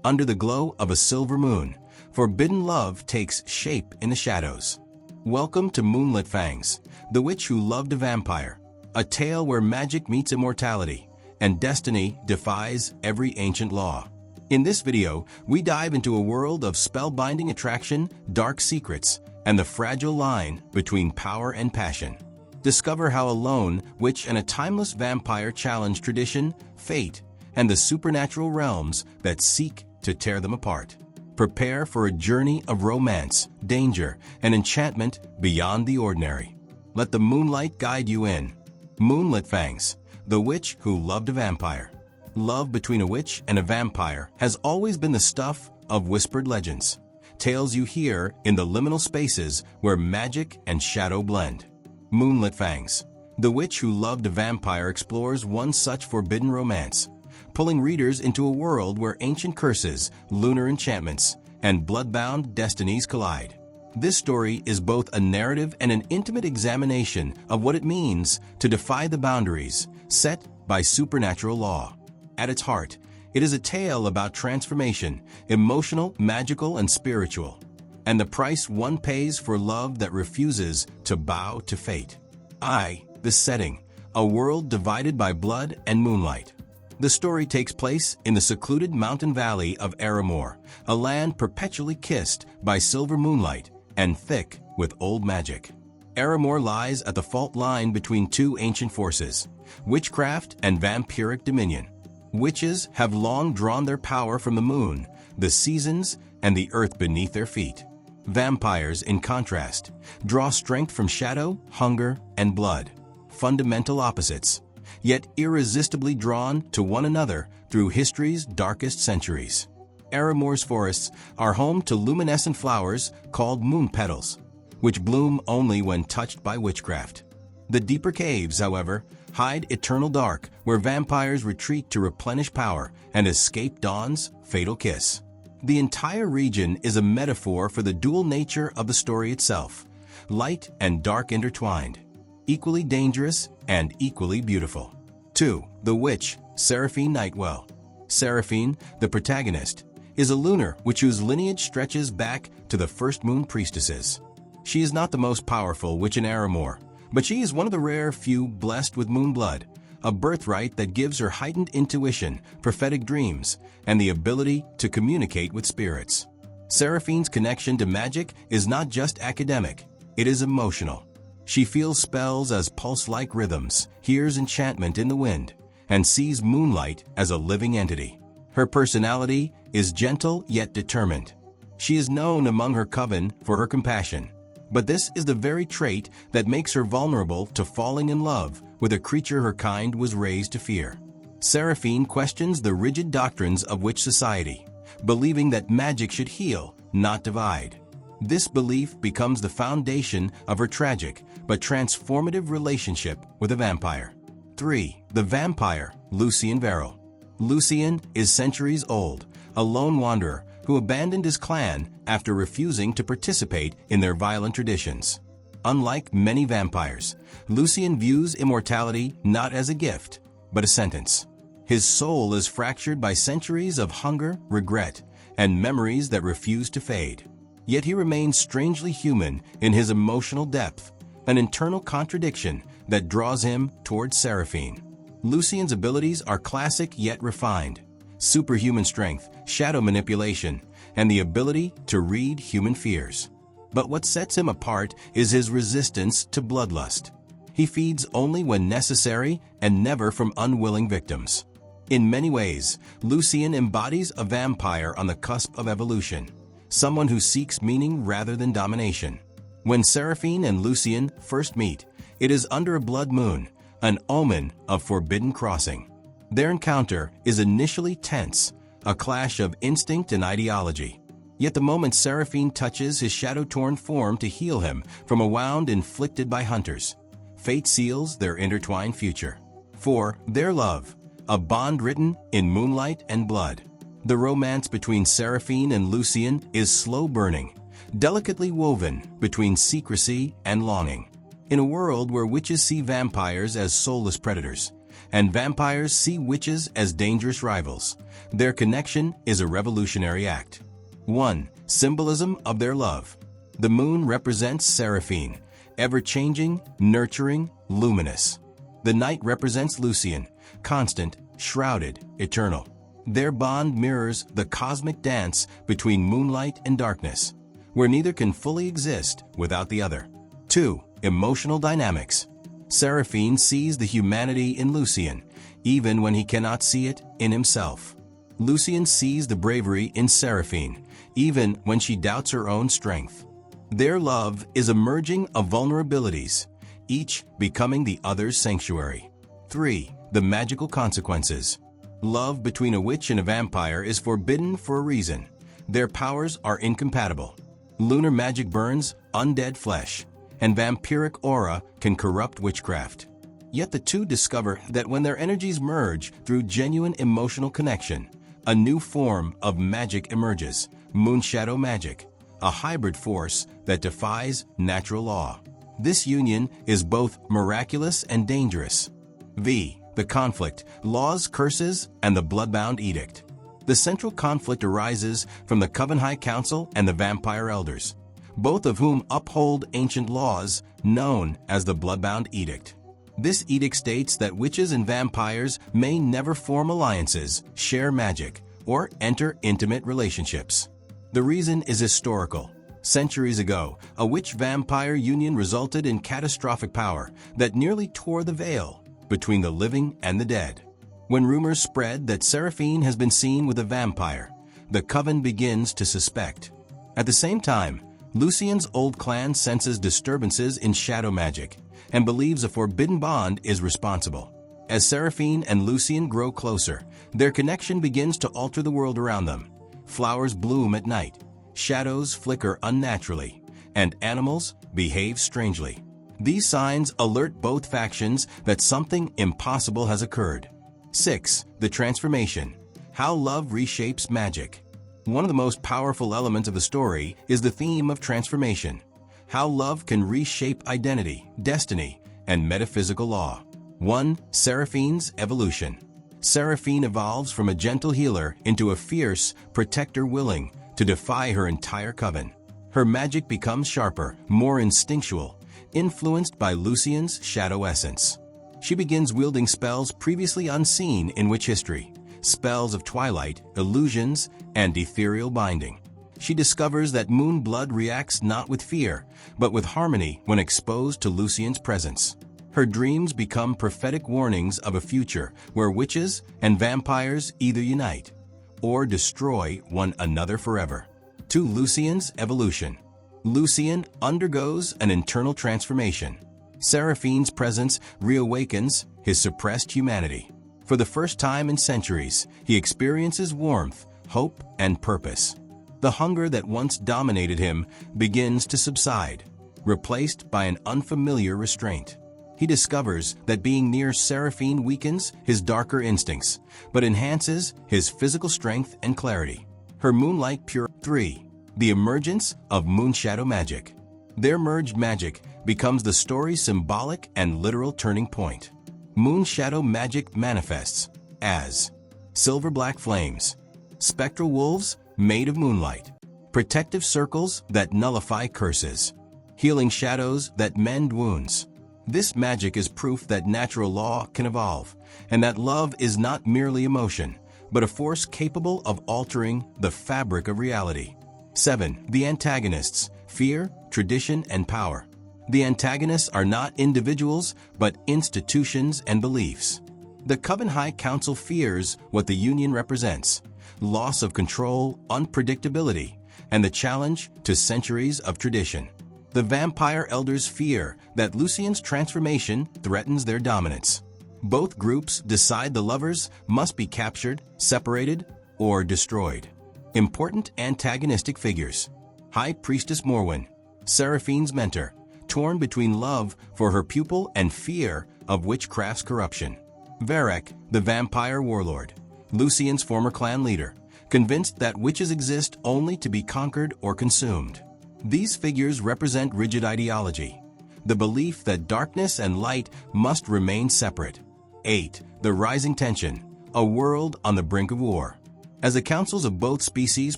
under the glow of a silver moon, forbidden love takes shape in the shadows. Welcome to Moonlit Fangs, the witch who loved a vampire, a tale where magic meets immortality, and destiny defies every ancient law. In this video, we dive into a world of spellbinding attraction, dark secrets, and the fragile line between power and passion. Discover how a lone witch and a timeless vampire challenge tradition, fate, and the supernatural realms that seek to tear them apart. Prepare for a journey of romance, danger, and enchantment beyond the ordinary. Let the moonlight guide you in. Moonlit Fangs, the witch who loved a vampire. Love between a witch and a vampire has always been the stuff of whispered legends, tales you hear in the liminal spaces where magic and shadow blend. Moonlit Fangs, the witch who loved a vampire explores one such forbidden romance, pulling readers into a world where ancient curses, lunar enchantments, and bloodbound destinies collide. This story is both a narrative and an intimate examination of what it means to defy the boundaries set by supernatural law. At its heart, it is a tale about transformation, emotional, magical, and spiritual, and the price one pays for love that refuses to bow to fate. The setting, a world divided by blood and moonlight. The story takes place in the secluded mountain valley of Aramor, a land perpetually kissed by silver moonlight and thick with old magic. Aramor lies at the fault line between two ancient forces, witchcraft and vampiric dominion. Witches have long drawn their power from the moon, the seasons, and the earth beneath their feet. Vampires, in contrast, draw strength from shadow, hunger, and blood, fundamental opposites, yet irresistibly drawn to one another through history's darkest centuries. Aramor's forests are home to luminescent flowers called moon petals, which bloom only when touched by witchcraft. The deeper caves, however, hide eternal dark, where vampires retreat to replenish power and escape dawn's fatal kiss. The entire region is a metaphor for the dual nature of the story itself, light and dark intertwined, equally dangerous and equally beautiful. 2. The Witch, Seraphine Nightwell. Seraphine, the protagonist, is a lunar witch whose lineage stretches back to the first moon priestesses. She is not the most powerful witch in Aramor, but she is one of the rare few blessed with moon blood, a birthright that gives her heightened intuition, prophetic dreams, and the ability to communicate with spirits. Seraphine's connection to magic is not just academic, it is emotional. She feels spells as pulse-like rhythms, hears enchantment in the wind, and sees moonlight as a living entity. Her personality is gentle yet determined. She is known among her coven for her compassion, but this is the very trait that makes her vulnerable to falling in love with a creature her kind was raised to fear. Seraphine questions the rigid doctrines of witch society, believing that magic should heal, not divide. This belief becomes the foundation of her tragic but transformative relationship with a vampire. 3. The Vampire, Lucien Verrill. Lucien is centuries old, a lone wanderer who abandoned his clan after refusing to participate in their violent traditions. Unlike many vampires, Lucien views immortality not as a gift, but a sentence. His soul is fractured by centuries of hunger, regret, and memories that refuse to fade. Yet he remains strangely human in his emotional depth, an internal contradiction that draws him towards Seraphine. Lucien's abilities are classic yet refined: superhuman strength, shadow manipulation, and the ability to read human fears. But what sets him apart is his resistance to bloodlust. He feeds only when necessary and never from unwilling victims. In many ways, Lucien embodies a vampire on the cusp of evolution, someone who seeks meaning rather than domination. When Seraphine and Lucien first meet, it is under a blood moon, an omen of forbidden crossing. Their encounter is initially tense, a clash of instinct and ideology. Yet the moment Seraphine touches his shadow-torn form to heal him from a wound inflicted by hunters, fate seals their intertwined future. 4. Their love, a bond written in moonlight and blood. The romance between Seraphine and Lucien is slow-burning, delicately woven between secrecy and longing. In a world where witches see vampires as soulless predators, and vampires see witches as dangerous rivals. Their connection is a revolutionary act. 1. Symbolism of their love. The moon represents Seraphine, ever-changing, nurturing, luminous. The night represents Lucien, constant, shrouded, eternal. Their bond mirrors the cosmic dance between moonlight and darkness, where neither can fully exist without the other. 2. Emotional dynamics. Seraphine sees the humanity in Lucien, even when he cannot see it in himself. Lucien sees the bravery in Seraphine, even when she doubts her own strength. Their love is a merging of vulnerabilities, each becoming the other's sanctuary. 3. The magical consequences. Love between a witch and a vampire is forbidden for a reason. Their powers are incompatible. Lunar magic burns undead flesh, and vampiric aura can corrupt witchcraft. Yet the two discover that when their energies merge through genuine emotional connection, a new form of magic emerges, moonshadow magic, a hybrid force that defies natural law. This union is both miraculous and dangerous. V. The conflict, laws, curses, and the bloodbound edict. The central conflict arises from the Coven High Council and the Vampire Elders, both of whom uphold ancient laws known as the Bloodbound Edict. This edict states that witches and vampires may never form alliances, share magic, or enter intimate relationships. The reason is historical. Centuries ago, a witch-vampire union resulted in catastrophic power that nearly tore the veil between the living and the dead. When rumors spread that Seraphine has been seen with a vampire, the coven begins to suspect. At the same time, Lucien's old clan senses disturbances in shadow magic and believes a forbidden bond is responsible. As Seraphine and Lucien grow closer, their connection begins to alter the world around them. Flowers bloom at night, shadows flicker unnaturally, and animals behave strangely. These signs alert both factions that something impossible has occurred. 6. The transformation. How love reshapes magic. One of the most powerful elements of the story is the theme of transformation. How love can reshape identity, destiny, and metaphysical law. 1. Seraphine's evolution. Seraphine evolves from a gentle healer into a fierce protector willing to defy her entire coven. Her magic becomes sharper, more instinctual, influenced by Lucien's shadow essence. She begins wielding spells previously unseen in witch history, spells of twilight, illusions, and ethereal binding. She discovers that moon blood reacts not with fear, but with harmony when exposed to Lucien's presence. Her dreams become prophetic warnings of a future where witches and vampires either unite or destroy one another forever. 2. Lucien's evolution. Lucien undergoes an internal transformation. Seraphine's presence reawakens his suppressed humanity. For the first time in centuries, he experiences warmth, hope, and purpose. The hunger that once dominated him begins to subside, replaced by an unfamiliar restraint. He discovers that being near Seraphine weakens his darker instincts, but enhances his physical strength and clarity. Her moonlight pure. 3. The emergence of moonshadow magic. Their merged magic becomes the story's symbolic and literal turning point. Moonshadow magic manifests as silver-black flames, spectral wolves made of moonlight, protective circles that nullify curses, healing shadows that mend wounds. This magic is proof that natural law can evolve, and that love is not merely emotion, but a force capable of altering the fabric of reality. 7. The antagonists, fear, tradition, and power. The antagonists are not individuals, but institutions and beliefs. The Coven High Council fears what the Union represents: loss of control, unpredictability, and the challenge to centuries of tradition. The Vampire Elders fear that Lucien's transformation threatens their dominance. Both groups decide the lovers must be captured, separated, or destroyed. Important antagonistic figures. High Priestess Morwen, Seraphine's mentor, torn between love for her pupil and fear of witchcraft's corruption. Varek, the vampire warlord, Lucien's former clan leader, convinced that witches exist only to be conquered or consumed. These figures represent rigid ideology, the belief that darkness and light must remain separate. 8. The rising tension, a world on the brink of war. As the councils of both species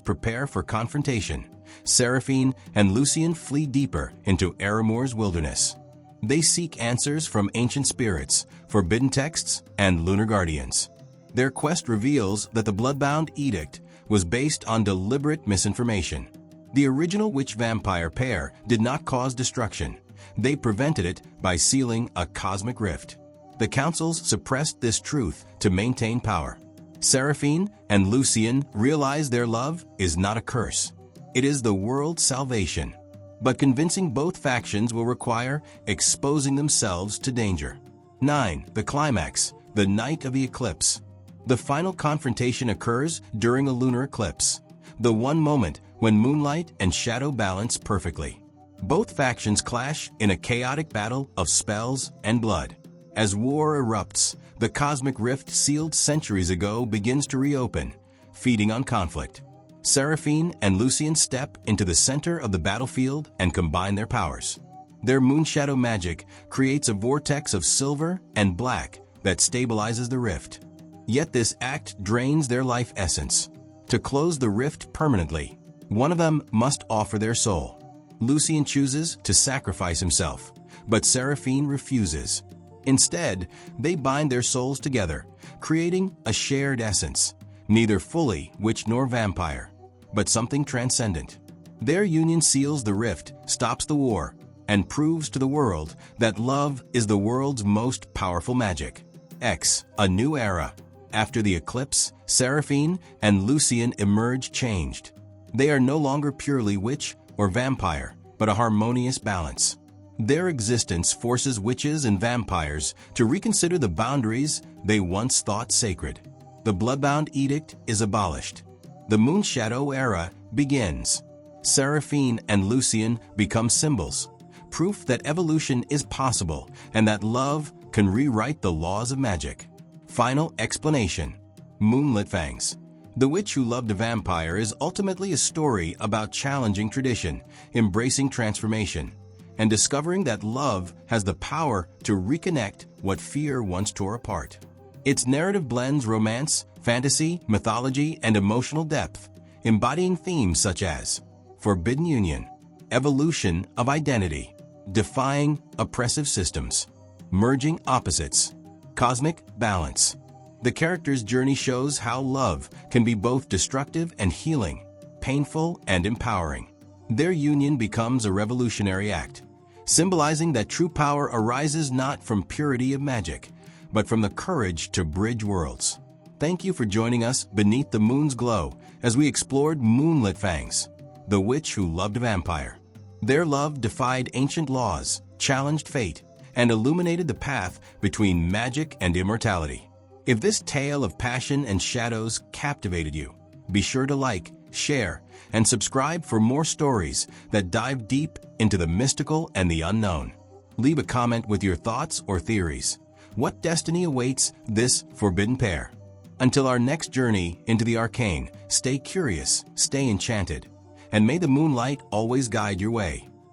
prepare for confrontation, Seraphine and Lucien flee deeper into Aramore's wilderness. They seek answers from ancient spirits, forbidden texts, and lunar guardians. Their quest reveals that the bloodbound edict was based on deliberate misinformation. The original witch-vampire pair did not cause destruction. They prevented it by sealing a cosmic rift. The councils suppressed this truth to maintain power. Seraphine and Lucien realize their love is not a curse. It is the world's salvation. But convincing both factions will require exposing themselves to danger. 9. The climax, the night of the eclipse. The final confrontation occurs during a lunar eclipse, the one moment when moonlight and shadow balance perfectly. Both factions clash in a chaotic battle of spells and blood. As war erupts, the cosmic rift sealed centuries ago begins to reopen, feeding on conflict. Seraphine and Lucien step into the center of the battlefield and combine their powers. Their moonshadow magic creates a vortex of silver and black that stabilizes the rift. Yet this act drains their life essence. To close the rift permanently, one of them must offer their soul. Lucien chooses to sacrifice himself, but Seraphine refuses. Instead, they bind their souls together, creating a shared essence, neither fully witch nor vampire, but something transcendent. Their union seals the rift, stops the war, and proves to the world that love is the world's most powerful magic. X. A new era. After the eclipse, Seraphine and Lucien emerge changed. They are no longer purely witch or vampire, but a harmonious balance. Their existence forces witches and vampires to reconsider the boundaries they once thought sacred. The bloodbound edict is abolished. The Moonshadow era begins. Seraphine and Lucien become symbols, proof that evolution is possible and that love can rewrite the laws of magic. Final explanation. Moonlit Fangs. The Witch Who Loved a Vampire is ultimately a story about challenging tradition, embracing transformation, and discovering that love has the power to reconnect what fear once tore apart. Its narrative blends romance, fantasy, mythology, and emotional depth, embodying themes such as forbidden union, evolution of identity, defying oppressive systems, merging opposites, cosmic balance. The character's journey shows how love can be both destructive and healing, painful and empowering. Their union becomes a revolutionary act, symbolizing that true power arises not from purity of magic, but from the courage to bridge worlds. Thank you for joining us beneath the moon's glow as we explored Moonlit Fangs, the witch who loved a vampire. Their love defied ancient laws, challenged fate, and illuminated the path between magic and immortality. If this tale of passion and shadows captivated you, be sure to like, share, and subscribe for more stories that dive deep into the mystical and the unknown. Leave a comment with your thoughts or theories. What destiny awaits this forbidden pair? Until our next journey into the arcane, stay curious, stay enchanted, and may the moonlight always guide your way.